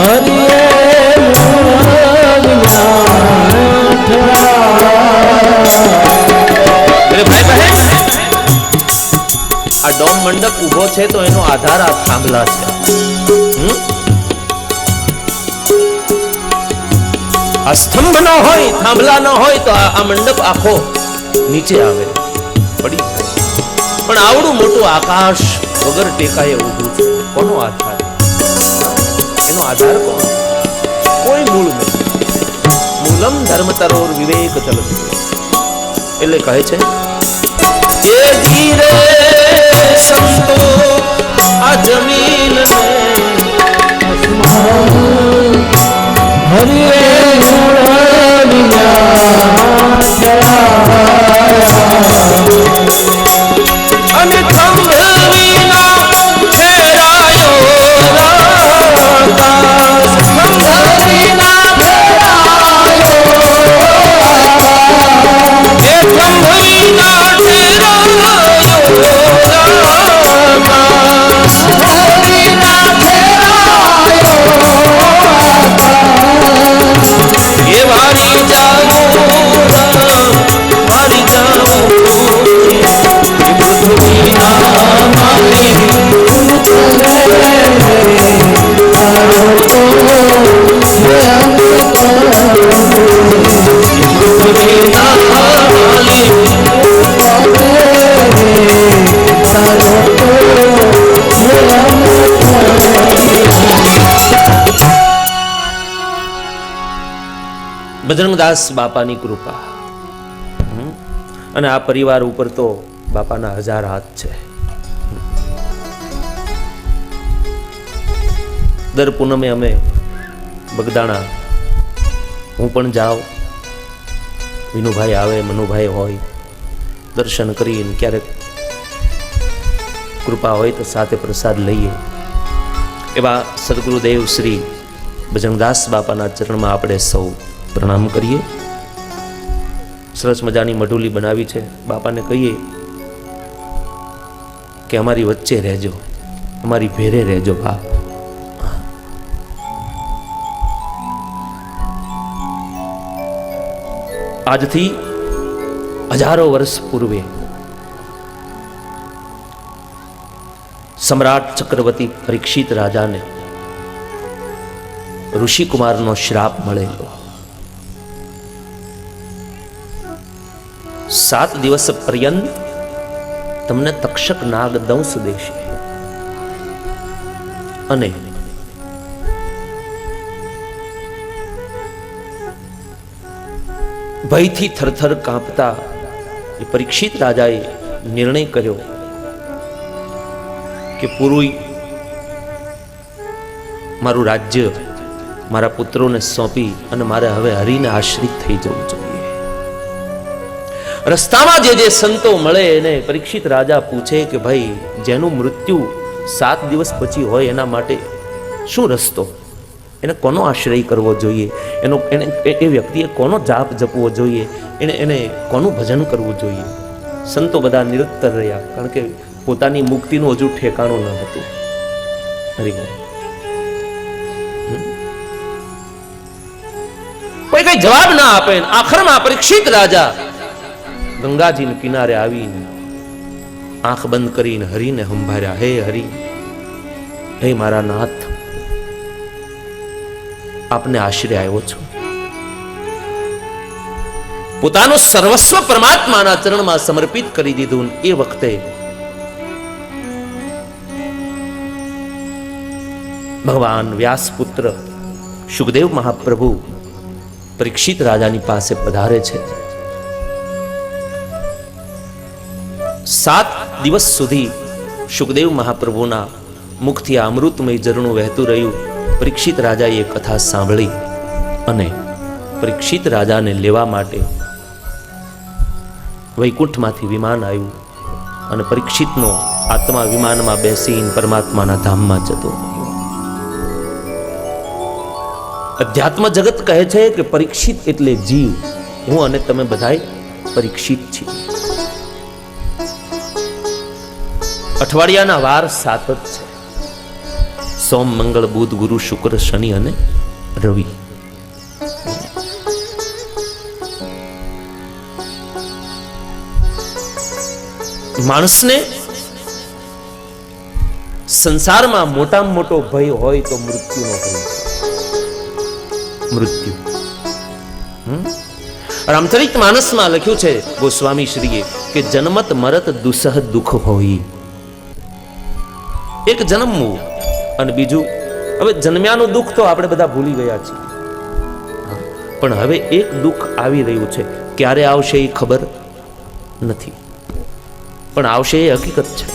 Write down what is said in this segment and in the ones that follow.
આ ડોમ મંડપ ઉભો છે તો એનો આધાર આ થાંભલા છે. આ સ્તંભ ન હોય, થાંભલા ન હોય તો આ મંડપ આખો નીચે આવે, પડી જાય. પણ આવડું મોટું આકાશ વગર ટેકાએ ઊભું છે. કોનો આધાર? એનો આધાર કોણ? કોઈ મૂળ નહીં. મૂલમ ધર્મતરોર વિવેક ચલતિ. એટલે કહે છે કે ધીરે સંતો આ જમીન ને હરિએ અને થંભવીના ફેરાયો આકાશ, થંભવીના ફેરાયો એ થંભવીના ફેરાયો આકાશ, થંભવીના ફેરાયો એ વારી જાઓ વારી જાઓ બજરંગદાસ બાપાની કૃપા અને આ પરિવાર ઉપર તો બાપાના 1000 હાથ છે. દર પૂનમે અમે બગદાણા હું પણ જાઉં, વિનુભાઈ આવે, મનુભાઈ હોય, દર્શન કરીને ક્યારેક કૃપા હોય તો સાથે પ્રસાદ લઈએ. એવા સદગુરુદેવ શ્રી બજરંગદાસ બાપાના ચરણમાં આપણે સૌ પ્રણામ કરીએ. સરસ મજાની મઢુલી બનાવી છે. બાપાને કહીએ કે અમારી વચ્ચે રહેજો, અમારી ભેરે રહેજો બાપ. આજથી હજારો વર્ષ પૂર્વે સમ્રાટ ચક્રવર્તી પરીક્ષિત રાજાને ઋષિકુમારનો શ્રાપ મળેલો. 7 દિવસ પર્યંત તમને તક્ષક નાગ દંશ દેશે અને ભયથી થરથર કાંપતા એ પરીક્ષિત રાજાએ નિર્ણય કર્યો કે પૂરું મારું રાજ્ય મારા પુત્રોને સોંપી અને મારે હવે હરિને આશ્રિત થઈ જવું જોઈએ. રસ્તામાં જે સંતો મળે એને પરીક્ષિત રાજા પૂછે કે ભાઈ જેનું મૃત્યુ 7 દિવસ પછી હોય એના માટે શું રસ્તો, એને કોનો આશ્રય કરવો જોઈએ, એ વ્યક્તિએ કોનો જાપ જપવો જોઈએ, એને કોનું ભજન કરવું જોઈએ. સંતો બધા નિરુત્તર રહ્યા, કારણ કે પોતાની મુક્તિનું હજુ ઠેકાણું ન હતું. કોઈ કઈ જવાબ ના આપે. આખરમાં પરીક્ષિત રાજા ગંગાજીના કિનારે આવીને આંખ બંધ કરીને હરિને સંભાળ્યા. હે હરિ, હે મારા નાથ, આપને આશરે આવ્યો છું. પોતાનું સર્વસ્વ પરમાત્માના ચરણમાં સમર્પિત કરી દીધું. એ વખતે ભગવાન વ્યાસપુત્ર સુખદેવ મહાપ્રભુ પરીક્ષિત રાજાની પાસે પધારે છે. 7 દિવસ સુધી સુખદેવ મહાપ્રભુના મુખથી અમૃતમય ઝરણું વહેતું રહ્યું. પરીક્ષિત રાજાએ એ કથા સાંભળી અને પરીક્ષિત રાજાને લેવા માટે વૈકુંઠમાંથી વિમાન આવ્યું અને પરીક્ષિતનો આત્મા વિમાનમાં બેસીને પરમાત્માના ધામમાં જતો. અધ્યાત્મ જગત કહે છે કે પરીક્ષિત એટલે જીવ. હું અને તમે બધાય પરીક્ષિત છીએ. અઠવાડિયાના વાર 7 જ છે. સોમ, મંગળ, બુધ, ગુરુ, શુક્ર, શનિ અને રવિ. માણસને સંસારમાં મોટામાં મોટો ભય હોય તો મૃત્યુનો ભય. મૃત્યુ. રામચરિત માનસમાં લખ્યું છે ગોસ્વામી શ્રીએ કે જન્મત મરત દુસહ દુઃખ હોય. એક જન્મવું અને બીજું, હવે જન્મ્યાનું દુઃખ તો આપણે બધા ભૂલી ગયા છીએ, પણ હવે એક દુઃખ આવી રહ્યું છે. ક્યારે આવશે એ ખબર નથી, પણ આવશે એ હકીકત છે.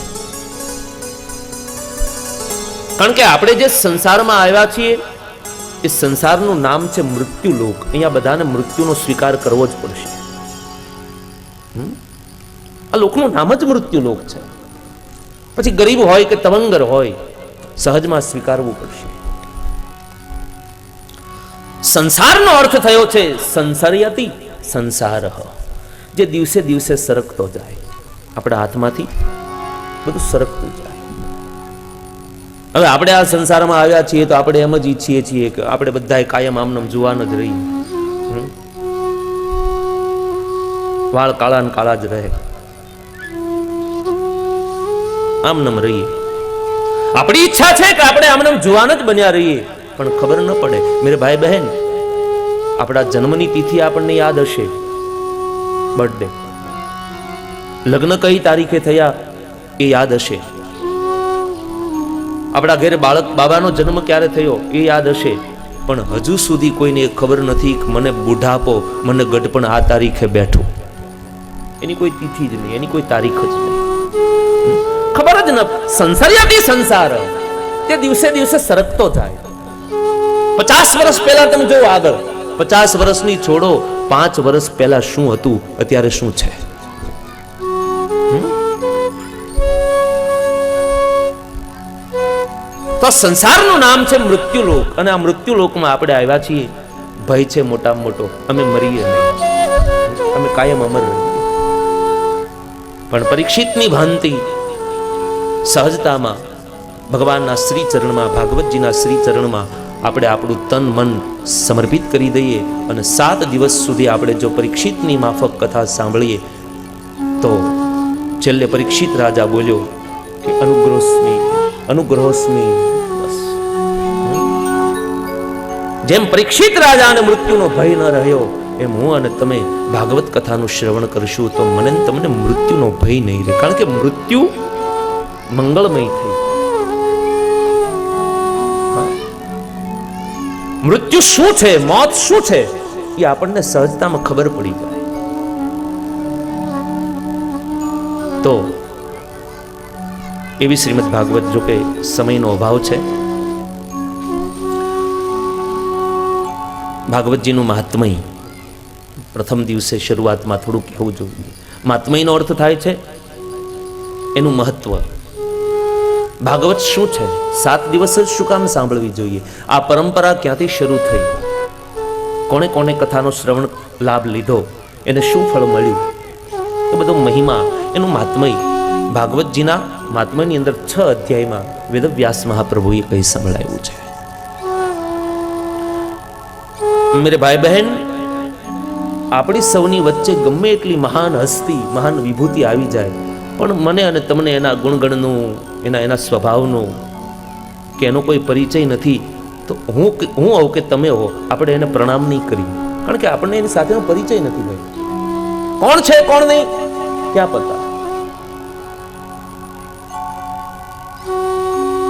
કારણ કે આપણે જે સંસારમાં આવ્યા છીએ એ સંસારનું નામ છે મૃત્યુલોક. અહીંયા બધાને મૃત્યુનો સ્વીકાર કરવો જ પડશે. આ લોકનું નામ જ મૃત્યુલોક છે. પછી ગરીબ હોય કે તવંગર હોય, સહજમાં સ્વીકારવું પડશે. સંસારનો અર્થ થયો છે સંસર્યતિ સંસાર, જે દિવસે દિવસે સરકતો જાય. આપણા હાથમાંથી બધું સરકતું જાય. હવે આપણે આ સંસારમાં આવ્યા છીએ તો આપણે એમ જ ઈચ્છીએ છીએ કે આપણે બધા કાયમ આમનામ જુવાન જ રહીએ, વાળ કાળા ને કાળા જ રહે, આમનામ રહીએ. આપણી ઈચ્છા છે કે આપણે આમનામ જુવાન જ બન્યા રહીએ, પણ ખબર ન પડે. મેરે ભાઈ બહેન, આપણા જન્મની તિથિ આપણને યાદ હશે, બર્થડે, લગ્ન કઈ તારીખે થયા એ યાદ હશે, આપણા ઘરે બાળક બાબાનો જન્મ ક્યારે થયો એ યાદ હશે, પણ હજુ સુધી કોઈને ખબર નથી કે મને બુઢાપો, મને ગઢપણ આ તારીખે બેઠું. એની કોઈ તિથિ જ નહીં, એની કોઈ તારીખ જ નહીં, ખબર જ ન. સંસારિયાથી સંસાર તે દિવસે દિવસે સરકતો જાય. 50 વર્ષ પહેલા તમે જો આગળ, 50 વર્ષની છોડો, 5 વર્ષ પહેલા શું હતું, અત્યારે શું છે. તો સંસારનું નામ છે મૃત્યુલોક, અને આ મૃત્યુલોકમાં આપણે આવ્યા છીએ. ભય છે મોટામાં મોટો, અમે મરીએ નહીં, અમે કાયમ અમર રહીએ. પણ પરીક્ષિતની ભાંતિ સહજતામાં ભગવાનના શ્રી ચરણમાં, ભાગવતજીના શ્રી ચરણમાં આપણે આપણું તન મન સમર્પિત કરી દઈએ, અને 7 દિવસ સુધી આપણે જો પરીક્ષિતની માફક કથા સાંભળીએ તો છેલ્લે પરીક્ષિત રાજા બોલ્યો કે અનુગ્રહોસ્મી અનુગ્રહોસ્મી. જેમ પરીક્ષિત રાજાને મૃત્યુનો ભય ન રહ્યો, એમ હું અને તમે ભાગવત કથાનું શ્રવણ કરશું તો મને તમને મૃત્યુનો ભય નહીં રહે. કારણ કે મૃત્યુ મંગળમય થઈ. મૃત્યુ શું છે, મોત શું છે, એ આપણને સહજતામાં ખબર પડી જાય. તો એવી શ્રીમદ ભાગવત, જો કે સમયનો અભાવ છે, ભાગવતજીનું મહાત્મય પ્રથમ દિવસે શરૂઆતમાં થોડું કહેવું જોઈએ. મહાત્મયનો અર્થ થાય છે એનું મહત્વ. ભાગવત શું છે, 7 દિવસ જ શું કામ સાંભળવી જોઈએ, આ પરંપરા ક્યાંથી શરૂ થઈ, કોણે કોણે કથાનો શ્રવણ લાભ લીધો, એને શું ફળ મળ્યું, એ બધો મહિમા, એનું મહાત્મય ભાગવતજીના મહાત્માની અંદર 6 અધ્યાયમાં વેદવ્યાસ મહાપ્રભુએ કહી સંભળાયું છે. મેરે ભાઈ બહેન, આપણી સૌની વચ્ચે ગમે એટલી મહાન હસ્તી, મહાન વિભૂતિ આવી જાય, પણ મને અને તમને એના ગુણગણનું, એના સ્વભાવનું કે એનો કોઈ પરિચય નથી, તો હું હોઉં કે તમે હો, આપણે એને પ્રણામ નહીં કરીએ. કારણ કે આપણને એની સાથેનો પરિચય નથી ભાઈ. કોણ છે કોણ નહીં ક્યાં પતા.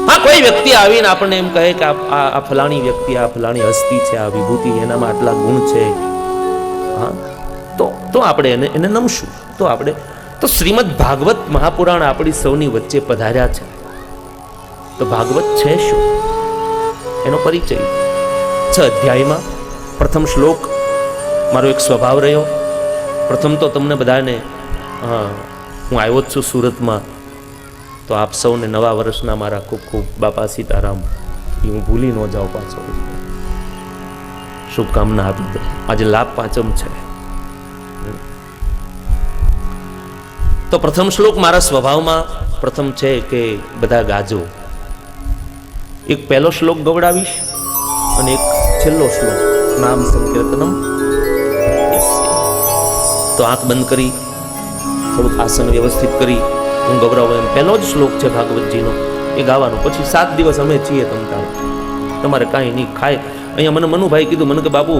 હા, કોઈ વ્યક્તિ આવીને આપણને એમ કહે કે આ ફલાણી વ્યક્તિ, આ ફલાણી હસ્તી છે, આ વિભૂતિ, એનામાં આટલા ગુણ છે, હા, તો આપણે એને નમશું. તો શ્રીમદ ભાગવત મહાપુરાણ આપણી સૌની વચ્ચે પધાર્યા છે. તો ભાગવત છે શું, એનો પરિચય 6 અધ્યાયમાં. પ્રથમ શ્લોક મારો એક સ્વભાવ રહ્યો. પ્રથમ તો તમને બધાને, હું આવ્યો જ છું સુરતમાં, તો આપ સૌને નવા વર્ષના મારા ખૂબ ખૂબ બાપા સીતારામ, એ હું ભૂલી ન જાઉં, પાછો શુભકામના આપી દઉં. આજે લાભ પાંચમ છે. તો પ્રથમ શ્લોક મારા સ્વભાવમાં પ્રથમ છે કે બધા ગાજો. એક પહેલો શ્લોક ગવડાવીશ અને એક છેલ્લો શ્લોક, નામ સંકીર્તનમ. તો આંખ બંધ કરી થોડુંક આસન વ્યવસ્થિત કરી હું ગવડાવું. એમ પહેલો જ શ્લોક છે ભાગવતજીનો, એ ગાવાનું. પછી 7 દિવસ અમે છીએ તમતારે, તમારે કાંઈ નહીં. ખાય અહીંયા મને મનુભાઈ કીધું, મને કે બાપુ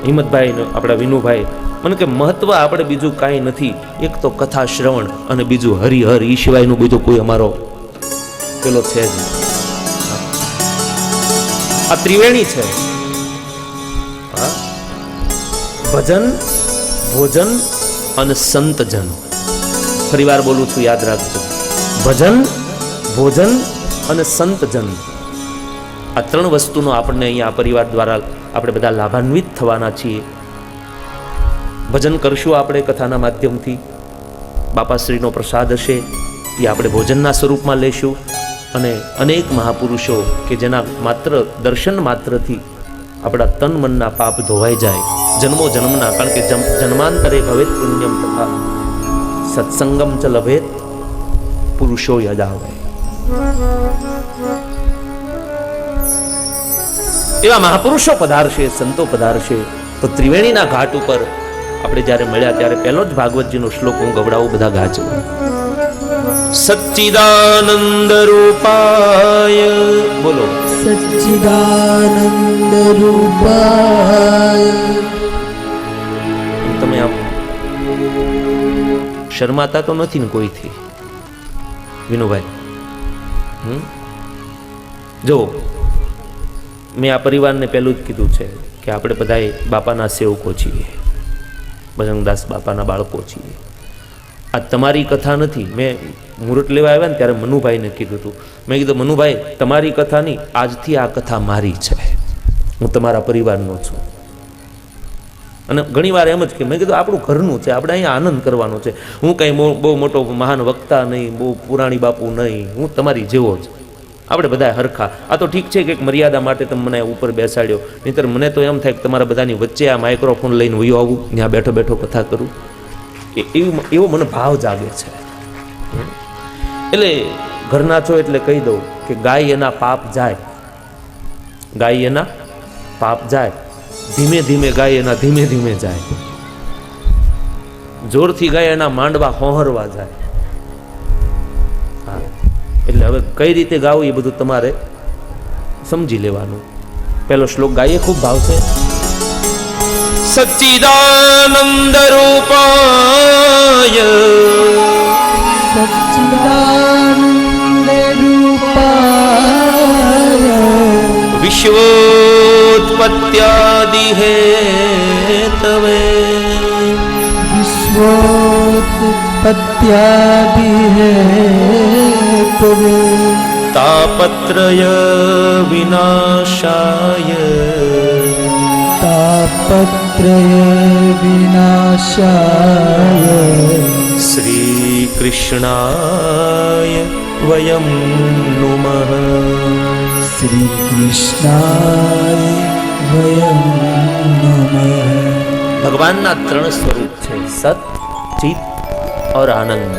હિંમતભાઈ ને આપણા વિનુભાઈ, મને કે મહત્વ આપણે બીજું કાંઈ નથી, એક તો કથા શ્રવણ અને બીજું હરિહર, એ સિવાયનું બીજું કોઈ અમારો પેલો છે જ નહીં. આ ત્રિવેણી છે. હા, ભજન, ભોજન અને સંતજન. ફરી વાર બોલું છું, યાદ રાખજો. ભજન, ભોજન અને સંતજન, આ 3 વસ્તુનો આપણને અહીંયા પરિવાર દ્વારા આપણે બધા લાભાન્વિત થવાના છીએ. ભજન કરશું આપણે કથાના માધ્યમથી, બાપાશ્રીનો પ્રસાદ હશે એ આપણે ભોજનના સ્વરૂપમાં લેશું. અને અનેક મહાપુરુષો કે જેના માત્ર દર્શન માત્રથી આપણા તન મનના પાપ ધોવાઈ જાય, જન્મો જન્મના. કારણ કે જન્માંતરે ભવેત પુણ્યમ તથા સત્સંગમ ચ લભેત પુરુષો યજાવે. એવા મહાપુરુષો પધારશે, સંતો પધારશે. તો ત્રિવેણીના ઘાટ ઉપર આપણે જ્યારે મળ્યા ત્યારે પહેલો જ ભાગવતજીનો શ્લોક હું ગવડાવું, બધા ગાજો. સચ્ચિદાનંદ રૂપાય, બોલો. સચ્ચિદાનંદ રૂપાય. તમે આમ શરમાતા તો નથી ને કોઈથી, વિનુભાઈ? જો મેં આ પરિવારને પહેલું જ કીધું છે કે આપણે બધાએ બાપાના સેવકો છીએ, બજરંગદાસ બાપાના બાળકો છીએ. આ તમારી કથા નથી. મેં મુહૂર્ત લેવા આવ્યા ને ત્યારે મનુભાઈને કીધું હતું, મેં કીધું મનુભાઈ તમારી કથા નહીં, આજથી આ કથા મારી છે, હું તમારા પરિવારનો છું. અને ઘણી વાર એમ જ કે મેં કીધું આપણું ઘરનું છે, આપણે અહીંયા આનંદ કરવાનો છે. હું કંઈ બહુ મોટો મહાન વક્તા નહીં, બહુ પુરાણી બાપુ નહીં, હું તમારી જેવો જ. આપણે બધા હરખા. આ તો ઠીક છે કે એક મર્યાદા માટે તમે મને ઉપર બેસાડ્યો, નહીંતર મને તો એમ થાય કે તમારા બધાની વચ્ચે આ માઇક્રોફોન લઈને વયો આવું, ત્યાં બેઠો બેઠો કથા કરું, એવો મને ભાવ જાગે છે. એટલે ઘરના છો એટલે કહી દઉં કે ગાય એના પાપ જાય, ગાય એના પાપ જાય, ધીમે ધીમે ગાય એના ધીમે ધીમે જાય, જોરથી ગાય એના માંડવા હોહરવા જાય. હા, એટલે હવે કઈ રીતે ગાવું એ બધું તમારે સમજી લેવાનું. પહેલો શ્લોક ગાઈએ, ખૂબ ભાવશે. સચ્ચિદાનંદ રૂપાય, સચ્ચિદાનંદ રૂપાય, વિશ્વોત્પત્યાદિ હેતવે, વિશ્વોત્પત્યાદિ હેતવે, તાપત્રય વિનાશાય, તાપત્રય વિનાશાય, શ્રી કૃષ્ણાય વયમ નુમઃ. શ્રી કૃષ્ણાય વયમ નમઃ. ભગવાનના 3 સ્વરૂપ છે, સત, ચિત और આનંદ.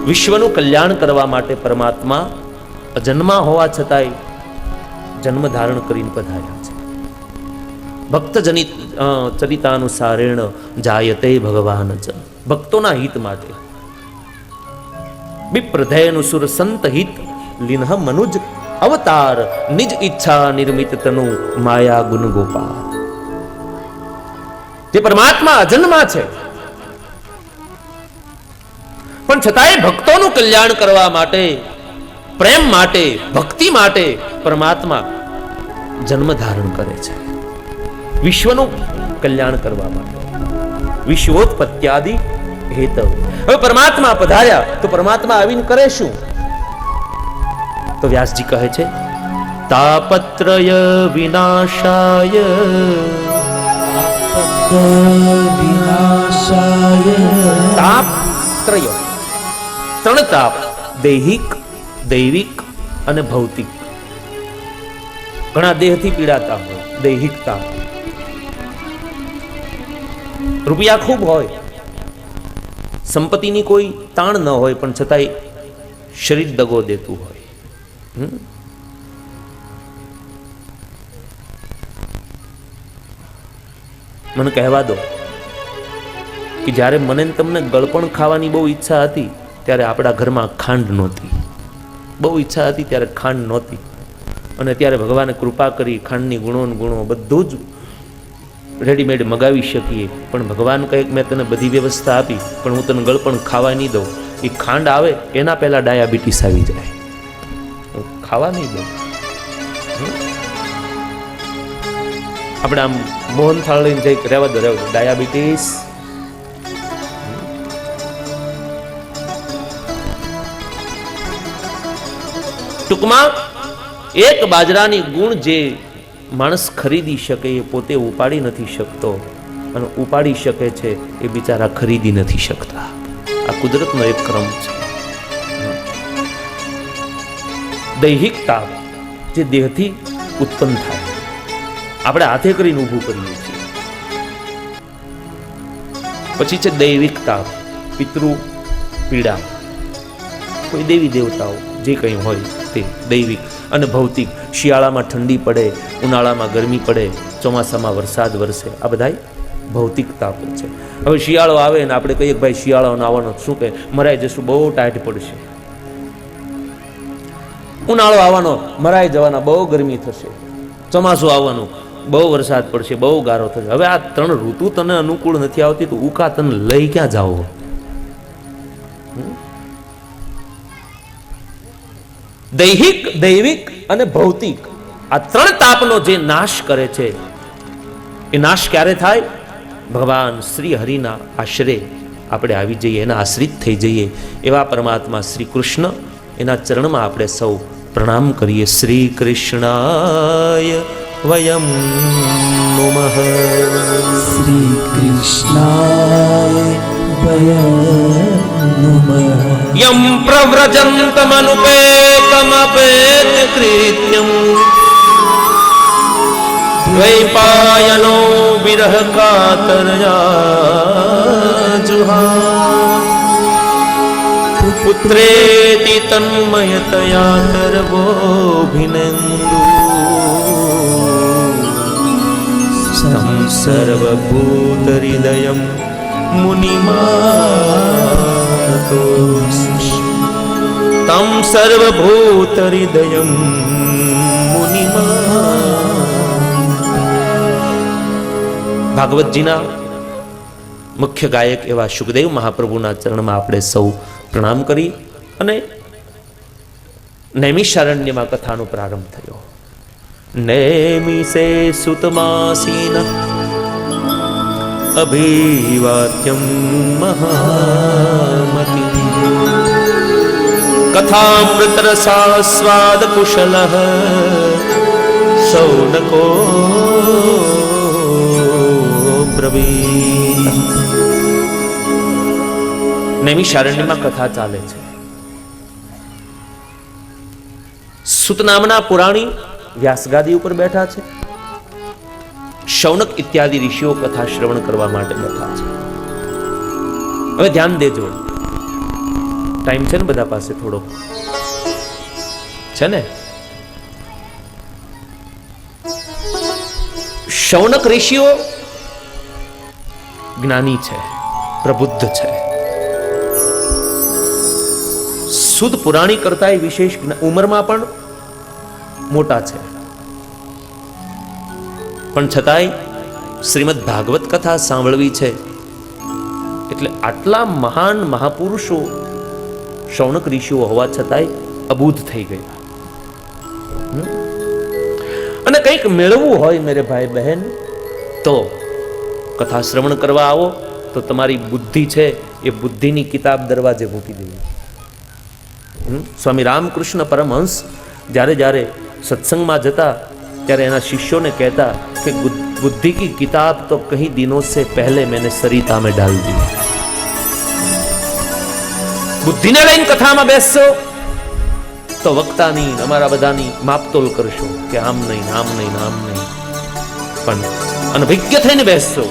વિશ્વનું કલ્યાણ કરવા માટે પરમાત્મા અજન્મા હોવા છતાંય જન્મ ધારણ કરીને પધાર્યા છે. ભક્ત ચરિતાનુસારેણ જાયતે ભગવાન જ. ભક્તોના હિત માટે. વિપ્રધેનુ સુર સંત હિત લીનહ મનુજ અવતાર, નિજ ઈચ્છા નિર્મિત તનુ માયા ગુણ ગોપાલ. જે પરમાત્મા અજન્મા છે પણ છતાંય ભક્તોનું કલ્યાણ કરવા માટે, પ્રેમ માટે, ભક્તિ માટે પરમાત્મા જન્મ ધારણ કરે છે, વિશ્વનું કલ્યાણ કરવા માટે. વિશ્વોત્પત્યાદિ હેતવ. હવે પરમાત્મા પધાર્યા તો પરમાત્મા આવીને કરે શું? તો વ્યાસજી કહે છે તાપત્રય વિનાશાય, વિનાશાય, તાપત્રય, 3 તાપ, દૈહિક, દૈવિક અને ભૌતિક. ઘણા દેહથી પીડાતા હોય, દૈહિક તાપ. રૂપિયા ખૂબ હોય, સંપત્તિની કોઈ તાણ ન હોય, પણ છતાંય શરીર દગો દેતું હોય. મને કહેવા દો કે જ્યારે મને તમને ગળપણ ખાવાની બહુ ઈચ્છા હતી ત્યારે આપણા ઘરમાં ખાંડ નહોતી. બહુ ઈચ્છા હતી ત્યારે ખાંડ નહોતી, અને ત્યારે ભગવાને કૃપા કરી ખાંડની ગુણો બધું જ રેડીમેડ મગાવી શકીએ. પણ ભગવાન કહે મેં તને બધી વ્યવસ્થા આપી, પણ હું તને ગળપણ ખાવા નહીં દઉં. એ ખાંડ આવે એના પહેલા ડાયાબિટીસ આવી જાય, હું ખાવા નહીં દઉં. આપણે આમ મોહન થાળ લઈને જઈ રહેવા દો ડાયાબિટીસ. ટૂંકમાં એક બાજરાની ગુણ જે માણસ ખરીદી શકે એ પોતે ઉપાડી નથી શકતો, અને ઉપાડી શકે છે એ બિચારા ખરીદી નથી શકતા. આ કુદરતનો એક ક્રમ છે. દૈહિક તાપ જે દેહથી ઉત્પન્ન થાય, આપણે હાથે કરીને ઊભું કરીએ છીએ. પછી છે દૈવિક તાપ, પિતૃ પીડા, કોઈ દેવી દેવતાઓ જે કંઈ હોય તે દૈવિક. અને ભૌતિક, શિયાળામાં ઠંડી પડે, ઉનાળામાં ગરમી પડે, ચોમાસામાં વરસાદ વરસે, આ બધા ભૌતિક તાપો છે. હવે શિયાળો આવે ને આપણે કહીએ ભાઈ શિયાળો આવવાનો, શું કહે મરાઈ જશું, બહુ ટાઈટ પડશે. ઉનાળો આવવાનો, મરાઈ જવાના, બહુ ગરમી થશે. ચોમાસું આવવાનું, બહુ વરસાદ પડશે, બહુ ગારો થશે. હવે આ ત્રણ ઋતુ તને અનુકૂળ નથી આવતી તો ઉકા તને લઈ ક્યાં જાઓ? દૈહિક, દૈવિક અને ભૌતિક, આ ત્રણ તાપનો જે નાશ કરે છે એ નાશ ક્યારે થાય? ભગવાન શ્રી હરિના આશ્રય આપણે આવી જઈએ, એના આશ્રિત થઈ જઈએ. એવા પરમાત્મા શ્રી કૃષ્ણ, એના ચરણમાં આપણે સૌ પ્રણામ કરીએ. શ્રી કૃષ્ણાય વયમ નમઃ. શ્રી કૃષ્ણાય વયમ નમઃ. યમ પ્રવ્રજन्तમનુપેતમપેત કૃત્યમ દ્વૈપાયનો વિરહ કાતરયા જુહા પુત્રેતિ તન્મયતયા તર્વોభిનંદુ સ્તં સર્વભૂતહૃદયં મુનિમાનતોસ્મિ તમ સર્વભૂતહૃદયં ભાગવતજીના મુખ્ય ગાયક એવા શુકદેવ મહાપ્રભુના ચરણમાં આપણે સૌ પ્રણામ કરી અને નૈમિષારણ્યમાં કથાનો પ્રારંભ થયો. નૈમિષે સુતમાસીન અભિવાક્યમ મહામતિ કથામૃતરસાસ્વાદ કુશલઃ શૌનકો નૈમિષારણ્યમાં કથા ચાલે છે. સુત નામના પુરાણી વ્યાસગાદી ઉપર બેઠા છે. શૌનક ઇત્યાદિ ઋષિઓ કથા શ્રવણ કરવા માટે બેઠા છે. હવે ધ્યાન દેજો, ટાઈમ છે ને બધા પાસે? થોડો છે ને? શૌનક ઋષિઓ જ્ઞાની છે, પ્રબુદ્ધ છે. સુદ પુરાણી કરતા વિશેષ ઉંમરમાં પણ મોટા છે, પણ છતાંય શ્રીમદ ભાગવત કથા સાંભળવી છે એટલે આટલા મહાન મહાપુરુષો શૌનક ઋષિઓ હોવા છતાંય અબૂધ થઈ ગયા. અને કંઈક મેળવવું હોય મેરે ભાઈ બહેન તો કથા શ્રવણ કરવા આવો તો તમારી બુદ્ધિ છે એ બુદ્ધિની કિતાબ દરવાજે મૂકી દેવી. સ્વામી રામકૃષ્ણ પરમહંસ જ્યારે જ્યારે સત્સંગમાં જતા ત્યારે એના શિષ્યોને કહેતા કે બુદ્ધિ કી કિતાબ તો કहीं દિનों से पहले मैंने सरिता में डाल दी. બુદ્ધિને લઈને કથામાં બેસશો તો વક્તાની અમારા બધાની માપતોલ કરશો કે આમ નહીં, આમ નહીં, આમ નહીં. પણ અનભિજ્ઞ થઈને બેસશો,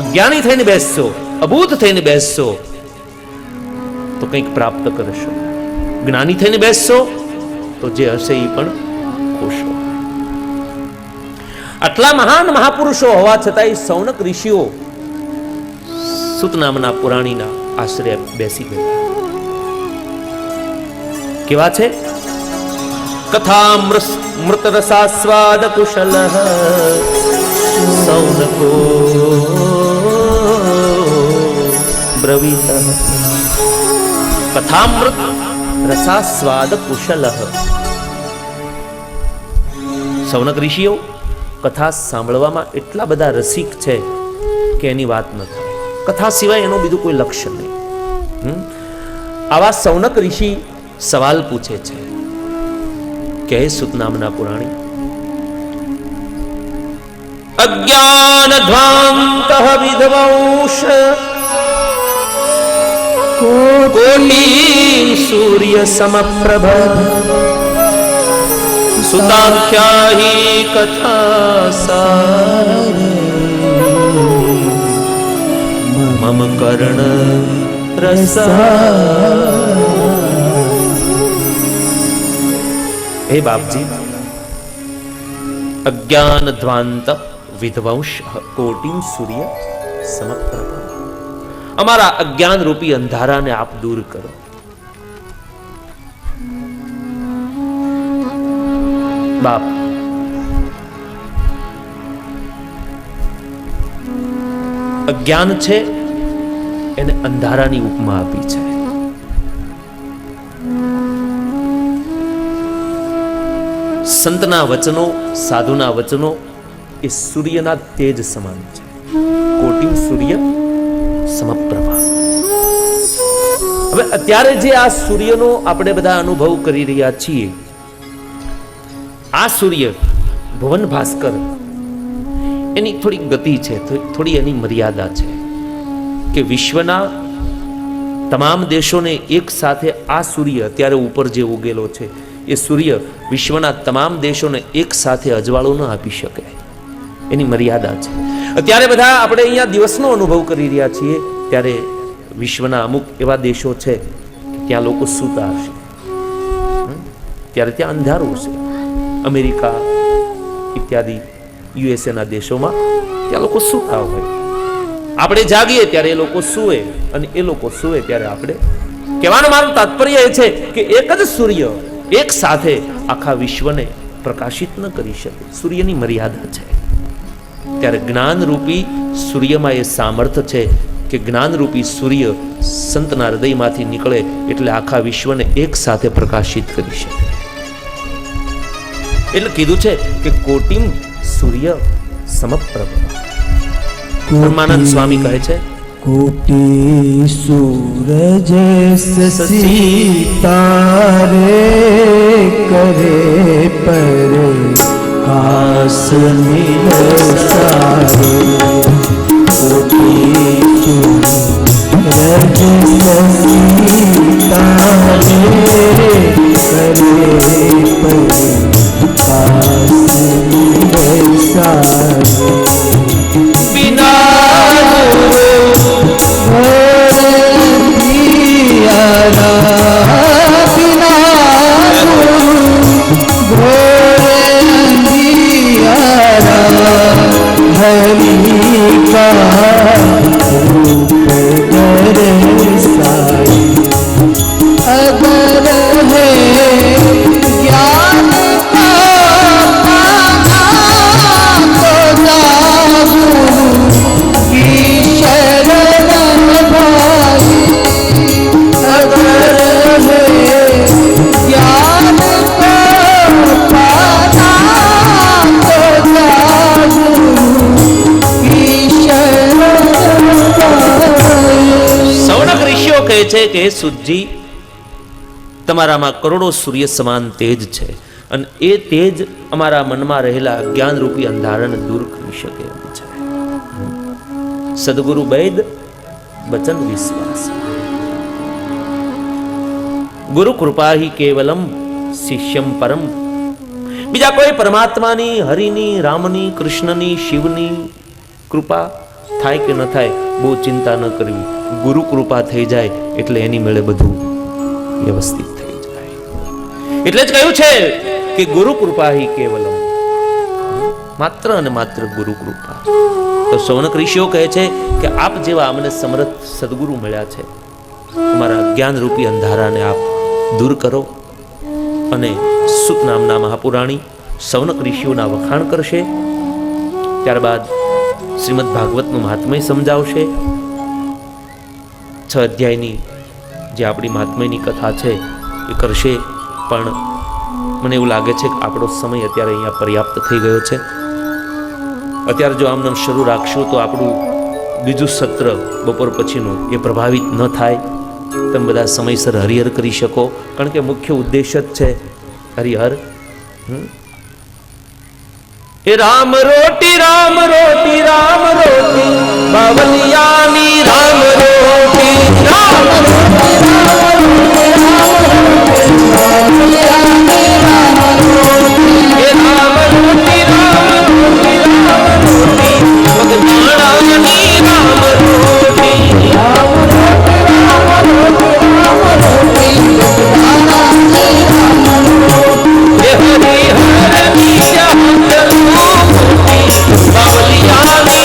અજ્ઞાની થઈને બેસશો, અબૂધ થઈને બેસશો તો કંઈક પ્રાપ્ત કરશો. જ્ઞાની થઈને બેસશો તો જે હશે એ પણ ખુશ હો. આટલા મહાન મહાપુરુષો હોવા છતાંય સૌનક ઋષિઓ સુત નામના પુરાણીના આશ્રય બેસી ગયા. કેવા છે? કથા મૃત રસાસ્વાદ કુશલ સૌનકો બ્રવીત. કથામૃત રસાસ્વાદ કુશલ. સૌનક ઋષિઓ કથા સાંભળવામાં એટલા બધા રસિક છે કે એની વાત ન થાય. કથા સિવાય એનું બીજું કોઈ લક્ષ્ય નહીં. આવા સૌનક ઋષિ સવાલ પૂછે છે કે હે સુત નામના પુરાણી, અજ્ઞાન ધ્વાંત વિધવંશ કોટી સૂર્ય સમપ્રભ સુતાખ્યાહી કથા સાર મમ કર્ણ રસા. હે બાપજી, અજ્ઞાન ધ્વાંત વિધવંશ કોટિ સૂર્ય સમપ્રભ, અમારા અજ્ઞાન રૂપી અંધારાને આપ દૂર કરો. બાપ, અજ્ઞાન છે એને અંધારાની ઉપમા આપી છે. સંતના વચનો, સાધુના વચનો એ સૂર્યના તેજ સમાન છે. કોટિ સૂર્ય સમપ્રભા. હવે અત્યારે જે આ સૂર્યનો આપણે બધા અનુભવ કરી રહ્યા છીએ, આ સૂર્ય ભુવન ભાસ્કર, એની થોડી ગતિ છે, થોડી એની મર્યાદા છે કે વિશ્વના તમામ દેશોને એક સાથે આ સૂર્ય અત્યારે ઉપર જે ઉગેલો છે એ સૂર્ય વિશ્વના તમામ દેશોને એક સાથે અજવાળો ન આપી શકે. એની મર્યાદા છે. અત્યારે બધા આપણે અહીંયા દિવસનો અનુભવ કરી રહ્યા છીએ, ત્યારે વિશ્વના અમુક એવા દેશો છે ત્યાં લોકો સૂતા હશે, ત્યારે ત્યાં અંધારું છે. અમેરિકા ઇત્યાદિ યુએસએના દેશોમાં ત્યાં લોકો સૂતા હોય. આપણે જાગીએ ત્યારે એ લોકો સૂવે, અને એ લોકો સૂવે ત્યારે આપણે. કહેવાનું મારું તાત્પર્ય એ છે કે એક જ સૂર્ય એક સાથે આખા વિશ્વને પ્રકાશિત ન કરી શકે. સૂર્યની મર્યાદા છે. ત્યારે જ્ઞાનરૂપી સૂર્યમાં એ સામર્થ્ય છે કે જ્ઞાનરૂપી સૂર્ય સંતના હૃદયમાંથી નીકળે એટલે આખા વિશ્વને એક સાથે પ્રકાશિત કરી શકે. એટલે કીધું છે કે કોટિમ સૂર્ય સમપ્રભ. બ્રહ્માનંદ સ્વામી કહે છે, कोटि सूरज सितारे करे पर कास मिल सारे. कोटि सूरज सितारे करे पर कास मिल सारे. છે કે સુજી, તમારામાં કરોડો સૂર્ય સમાન તેજ છે અને એ તેજ અમારા મનમાં રહેલા જ્ઞાન રૂપી અંધારાને દૂર કરી શકે એમ છે. સદગુરુ વૈદ વચન વિશ્વાસ. ગુરુ કૃપા હિ કેવલમ શિષ્યમ પરમ. બીજા કોઈ પરમાત્માની, હરિની, રામની, કૃષ્ણની, શિવની કૃપા થાય કે ન થાય બહુ ચિંતા ન કરવી. ગુરુ કૃપા થઈ જાય એટલે એની મેળે બધું વ્યવસ્થિત થઈ જાય. એટલે જ કહ્યું છે કે ગુરુ કૃપા હિ કેવલમ, માત્ર અને માત્ર ગુરુ કૃપા. તો સૌનક ઋષિઓ કહે છે કે આપ જેવા અમને સમર્થ સદગુરુ મળ્યા છે, અમારા જ્ઞાન રૂપી અંધારાને આપ દૂર કરો. અને સુત નામના મહાપુરાણી સૌનક ઋષિઓના વખાણ કરશે. ત્યારબાદ શ્રીમદ ભાગવતનું મહાત્મય સમજાવશે. 6 અધ્યાયની જે આપણી મહાત્મયની કથા છે એ કરશે. પણ મને એવું લાગે છે કે આપણો સમય અત્યારે અહીંયા પર્યાપ્ત થઈ ગયો છે. અત્યારે જો આમને શરૂ રાખશું તો આપણું બીજું સત્ર બપોર પછીનું એ પ્રભાવિત ન થાય. તમે બધા સમયસર હરિહર કરી શકો, કારણ કે મુખ્ય ઉદ્દેશ જ છે હરિહર. એ રામ રોટી રામ રોટી રામ રોટી બાવલિયાની રામ રોટી રામ રોટી એ રામ રોટી રામ રોટી રામ રોટી ભગવાણાની રામ રોટી એ હરિહરની બાવલિયાની રામ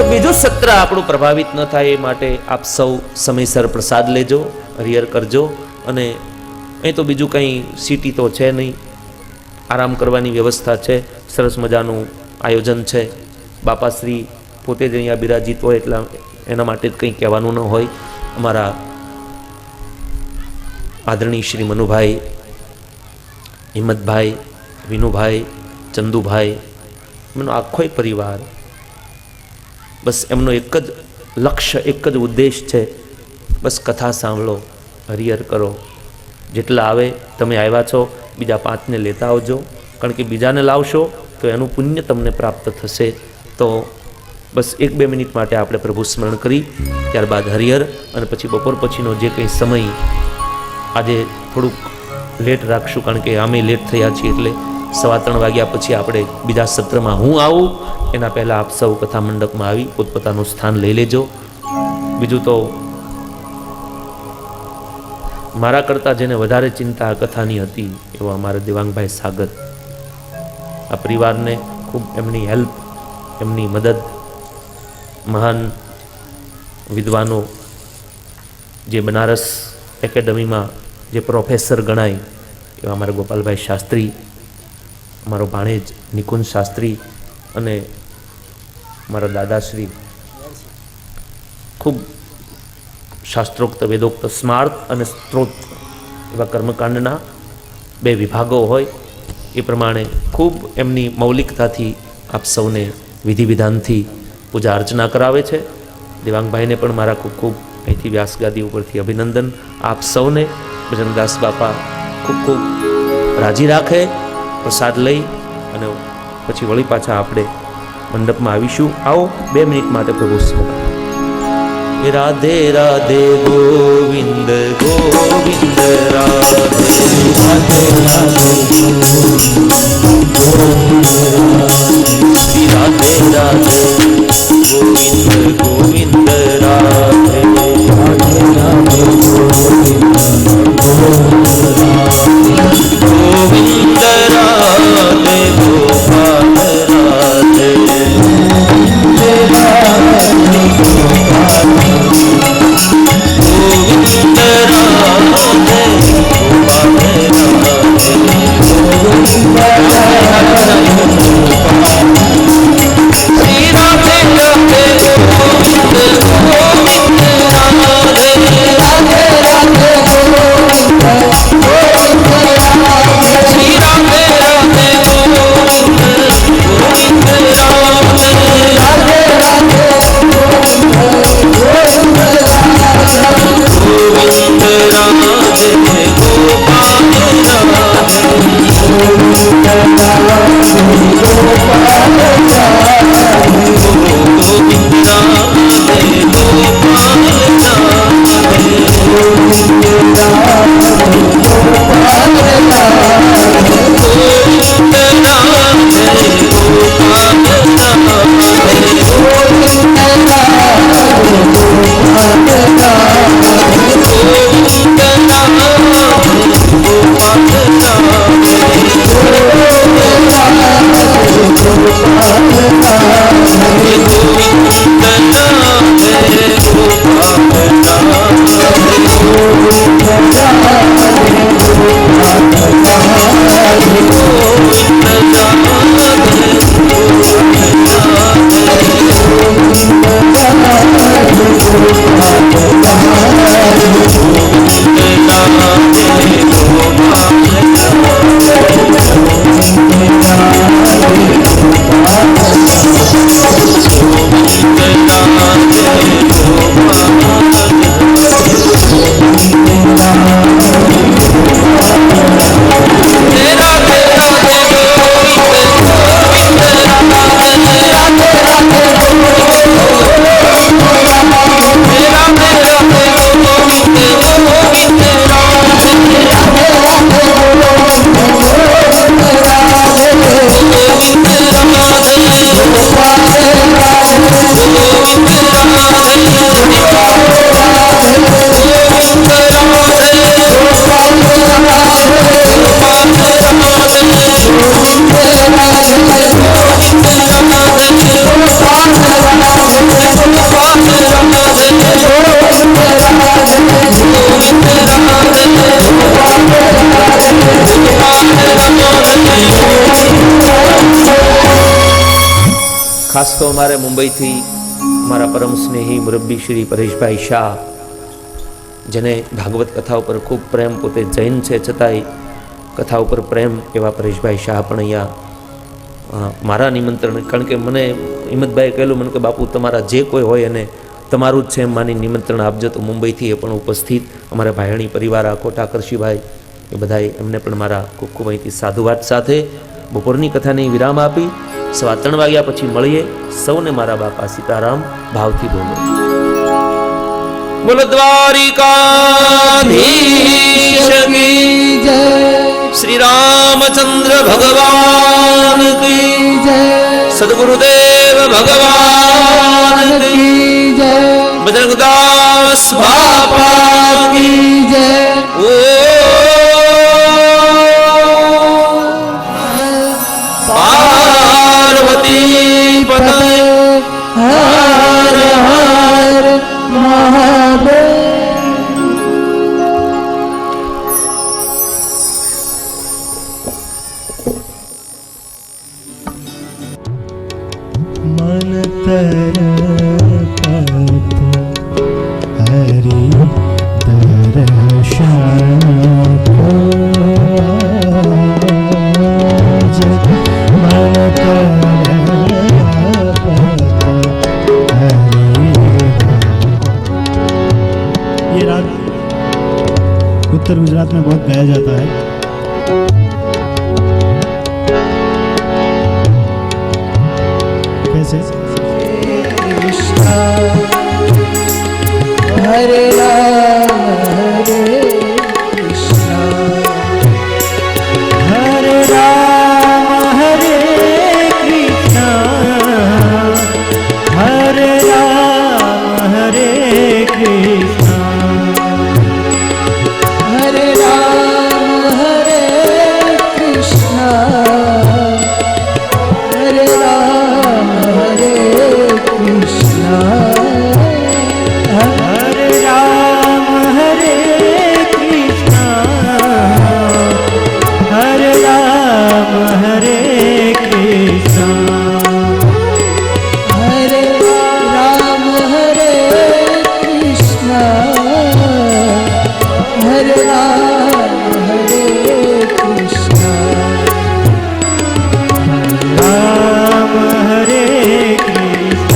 બીજું સત્ર આપણું પ્રભાવિત ન થાય એ માટે આપ સૌ સમયસર પ્રસાદ લેજો, હરિહર કરજો. અને અહીં તો બીજું કંઈ સિટી તો છે નહીં, આરામ કરવાની વ્યવસ્થા છે, સરસ મજાનું આયોજન છે. બાપાશ્રી પોતે જ અહીંયા બિરાજિત હોય એટલે એના માટે જ કંઈ કહેવાનું ન હોય. અમારા આદરણીય શ્રી મનુભાઈ, હિંમતભાઈ, વિનુભાઈ, ચંદુભાઈ, એમનો આખોય પરિવાર, બસ એમનો એક જ લક્ષ્ય, એક જ ઉદ્દેશ છે, બસ કથા સાંભળો, હરિહર કરો. જેટલા આવે, તમે આવ્યા છો, બીજા 5ને લેતા આવજો, કારણ કે બીજાને લાવશો તો એનું પુણ્ય તમને પ્રાપ્ત થશે. તો બસ 1-2 મિનિટ માટે આપણે પ્રભુ સ્મરણ કરી ત્યારબાદ હરિહર, અને પછી બપોર પછીનો જે કંઈ સમય આજે થોડુંક લેટ રાખશું, કારણ કે અમે લેટ થયા છીએ. એટલે 3:15 વાગ્યા પછી આપણે બીજા સત્રમાં હું આવું એના પહેલાં આપ સૌ કથા મંડપમાં આવી પોતપોતાનું સ્થાન લઈ લેજો. બીજું તો મારા કરતાં જેને વધારે ચિંતા આ કથાની હતી એવા અમારા દેવાંગભાઈ સાગર, આ પરિવારને ખૂબ એમની હેલ્પ, એમની મદદ, મહાન વિદ્વાનો જે બનારસ એકેડમીમાં જે પ્રોફેસર ગણાય એવા અમારા ગોપાલભાઈ શાસ્ત્રી, અમારો ભાણેજ નિકુંજ શાસ્ત્રી, અને મારા દાદાશ્રી, ખૂબ શાસ્ત્રોક્ત વેદોક્ત સ્માર્ત અને સ્ત્રોત એવા કર્મકાંડના 2 વિભાગો હોય એ પ્રમાણે ખૂબ એમની મૌલિકતાથી આપ સૌને વિધિ વિધાનથી પૂજા અર્ચના કરાવે છે. દેવાંગભાઈને પણ મારા ખૂબ ખૂબ અહીંથી વ્યાસગાદી ઉપરથી અભિનંદન. આપ સૌને ભજનદાસ બાપા ખૂબ ખૂબ રાજી રાખે. પ્રસાદ લઈ અને પછી વળી પાછા આપણે મંડપમાં આવીશું. આવો 2 મિનિટ માટે પ્રભુ સ્મરણ. રાધે રાધે ગોવિંદ ગોવિંદ રાધે રાધે રાધે રાધે રાધે ગોવિંદ ગોવિંદ રાધે રાધે રાધે ગોવિંદ રાધે ગોપાલ રાધે Radhe ખાસ તો અમારે મુંબઈથી મારા પરમ સ્નેહી મુરબ્બી શ્રી પરેશભાઈ શાહ, જેને ભાગવત કથા ઉપર ખૂબ પ્રેમ, પોતે જૈન છે છતાંય કથા ઉપર પ્રેમ એવા પરેશભાઈ શાહ પણ અહીંયા મારા નિમંત્રણ, કારણ કે મને હિંમતભાઈએ કહેલું મને કે બાપુ તમારા જે કોઈ હોય અને તમારું જ છે એમ માની નિમંત્રણ આપજો, તો મુંબઈથી એ પણ ઉપસ્થિત અમારા ભાયણી પરિવાર, આખો ઠાકરશીભાઈ, એ બધાએ એમને પણ મારા ખૂબ ખૂબ અહીંથી સાધુવાદ સાથે બપોરની કથાને વિરામ આપી. 3:15 વાગ્યા પછી મળીએ. સૌને મારા બાપા સીતારામ ભાવથી બોલો. બોલો દ્વારિકાધીશ કી જય, શ્રી રામચંદ્ર ભગવાન કી જય, સદગુરુદેવ ભગવાન કી જય, બજરંગદાસ બાપા કી જય. પાર્વતી પતય હર હર મહાદેવ. मन तरपत हरि दर्शन को जग मन तरपत हरि. ये राग उत्तर गुजरात में बहुत गाया जाता है. कैसे? हरे राम कृष्ण हरे राम कृष्ण हरे राम कृष्ण हरे राम कृष्ण हरे राम कृष्ण हरे राम कृष्ण हरे राम कृष्ण हरे राम कृष्ण हरे राम कृष्ण राम हरे कृष्ण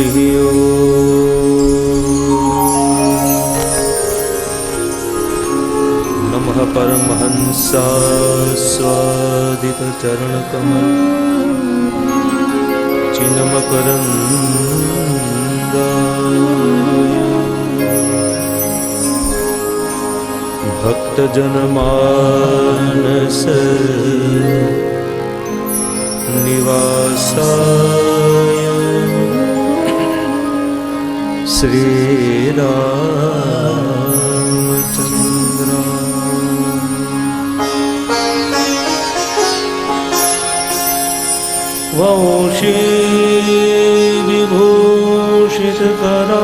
हरि ओम। नमः परमहंसास्वादित चरणकमल चिन्मकरन्दाय भक्तजनमानस निवासाय श्रीरामचन्द्राय वंशी विभूषितकरा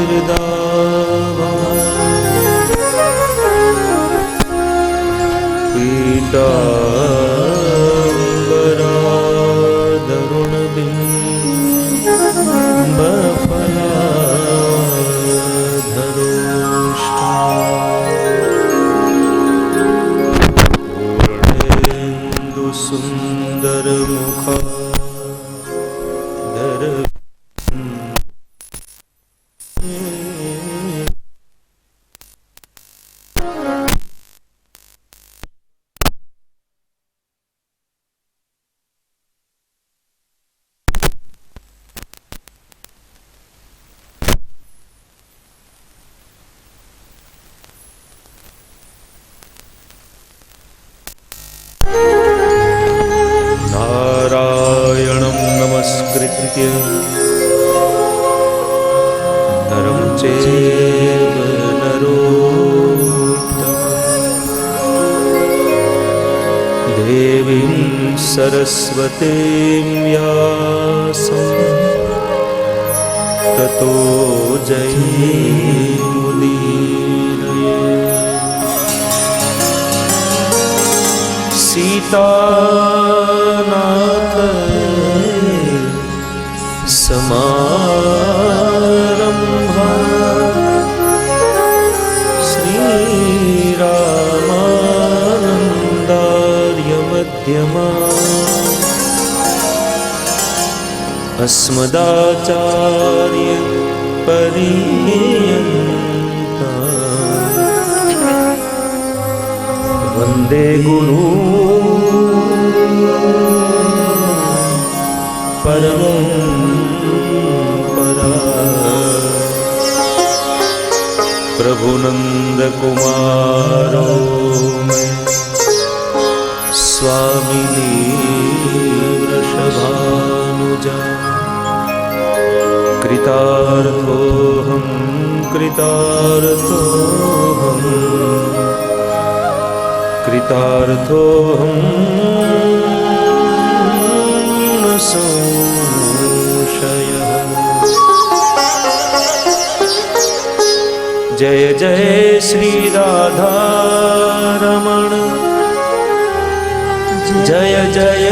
नवनीर्दावा पीताम्बरा दरुणबिम्बफलाधरोष्टा सुंदर मुखा दर नारायणं नमस्कृत्य नरं चैव नरोत्तमं देवीं सरस्वतीं व्यासं ततो जयमुदीरये। सीतानाथ समारम्भा श्रीरामानन्दार्यमध्यमा अस्मदाचार्य पर्यन्ता वन्दे गुरु परम्परा। प्रभु नंद कुमारो में स्वामिनी वृषभानुजा कृतार्थोऽहं कृतार्थोऽहं कृतार्थोऽहं न संशयः। जय जय श्री राधा रमण जय जय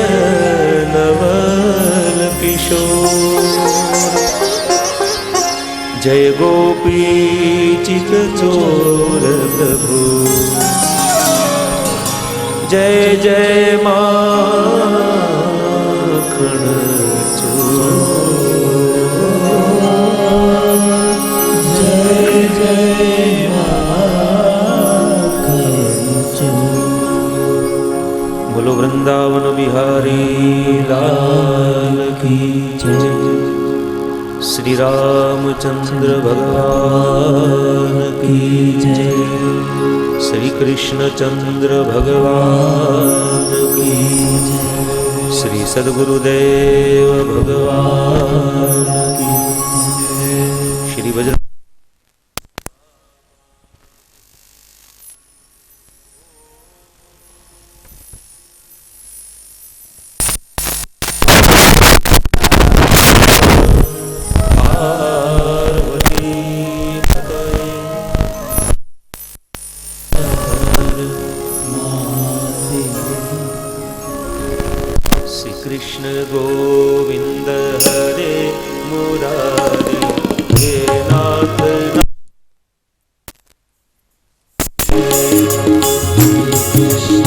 नवल किशोर जय गोपी चित चोर प्रभु जय जय माखन चोर जय जय माखन चोर। बोलो वृंदावन बिहारी लाल की जय। श्री रामचंद्र भगवान की जय। श्री कृष्ण चंद्र भगवान की जय। श्री सद्गुरुदेव भगवान की जय। श्री बजरंग कृष्ण गोविंद हरे मुरारी हे नाथ कृष्ण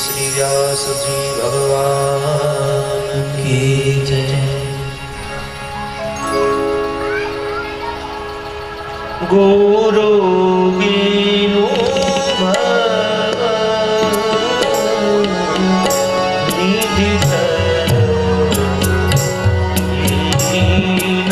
श्री व्यास जी भगवान की जय। गुरु बिनु निधि लीन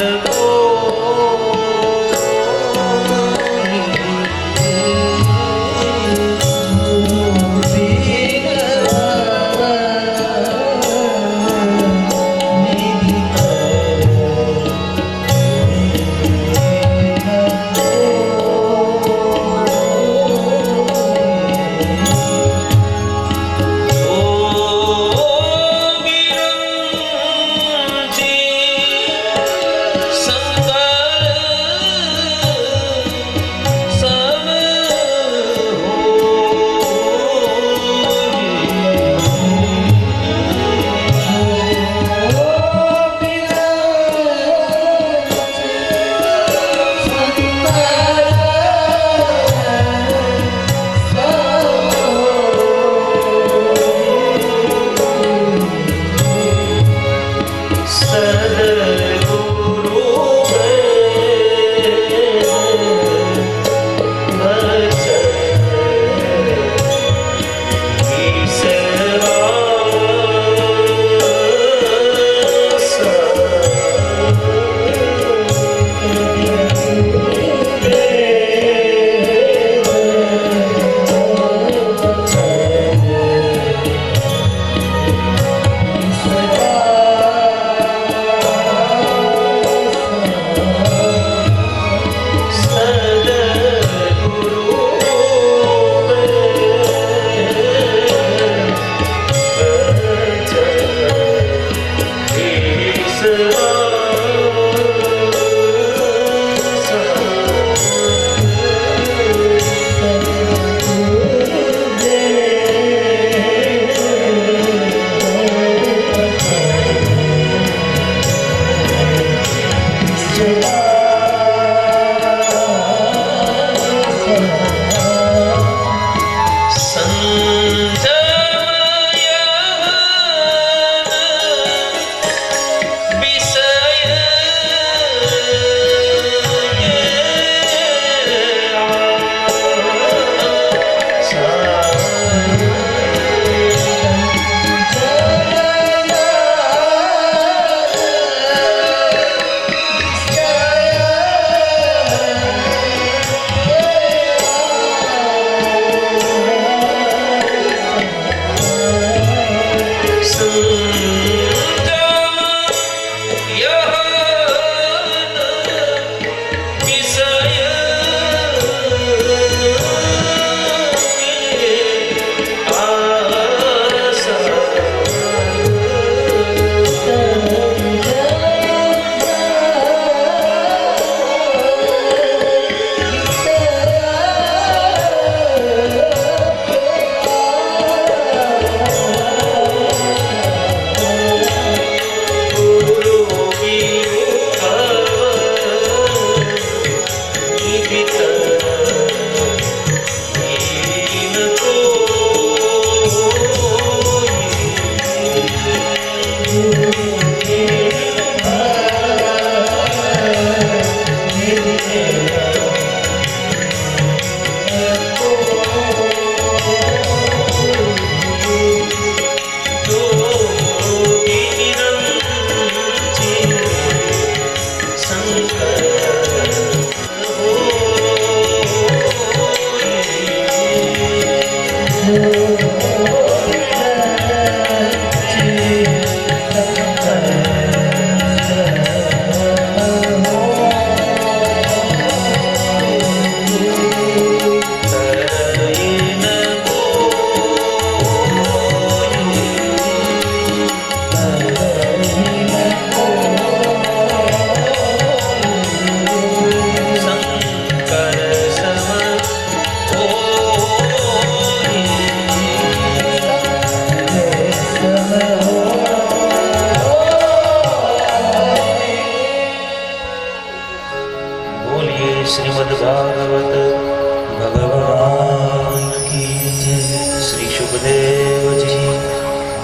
देवजी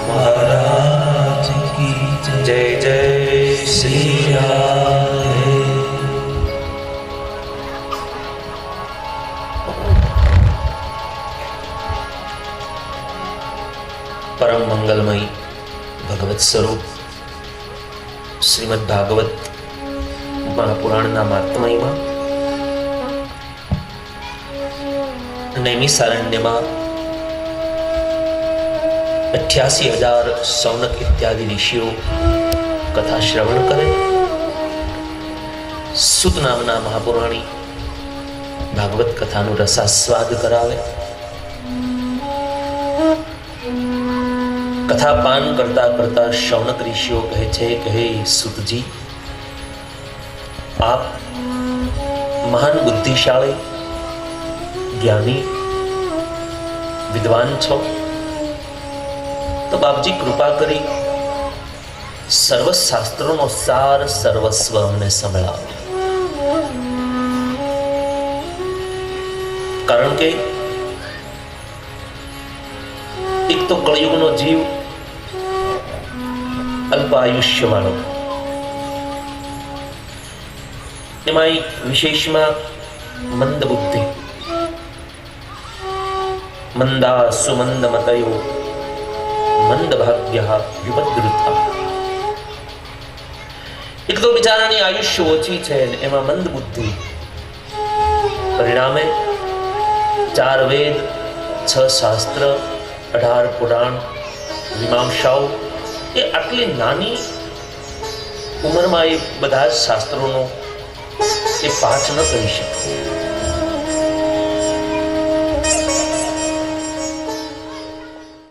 महाराज की जय जय श्री राधे। परम मंगलमयी भगवत स्वरूप श्रीमद् भागवत महापुराणના મહાત્મયમાં નૈમિષારણ્યમાં 88,000 સૌનક ઇત્યાદિ ઋષિઓ કથા શ્રવણ કરે. સુત નામના મહાપુરાણી ભાગવત કથાનો રસાસ્વાદ કરાવે. કથા પાન કરતા કરતા શૌનક ઋષિઓ કહે છે કે હે સુતજી, આપ મહાન બુદ્ધિશાળી જ્ઞાની વિદ્વાન છો, તો બાપજી કૃપા કરી સર્વ શાસ્ત્રોનો સાર સર્વસ્વ અમને સંભળાવો. કારણ કે એક તો કળયુગનો જીવ અલ્પ આયુષ્યવાળો, એમાં વિશેષમાં મંદ બુદ્ધિ, મંદા સુમંદ મતયો મંદ ભાગ્ય વિપદ્રુતા. એક તો બિચારાની આયુષ્ય ઓછી છે, એમાં મંદ બુદ્ધિ. પરિણામે 4 વેદ, 6 શાસ્ત્ર, 18 પુરાણ, મીમાંસાઓ, એ આટલી નાની ઉંમરમાં એ બધા જ શાસ્ત્રોનો એ પાઠ ન કરી શકે.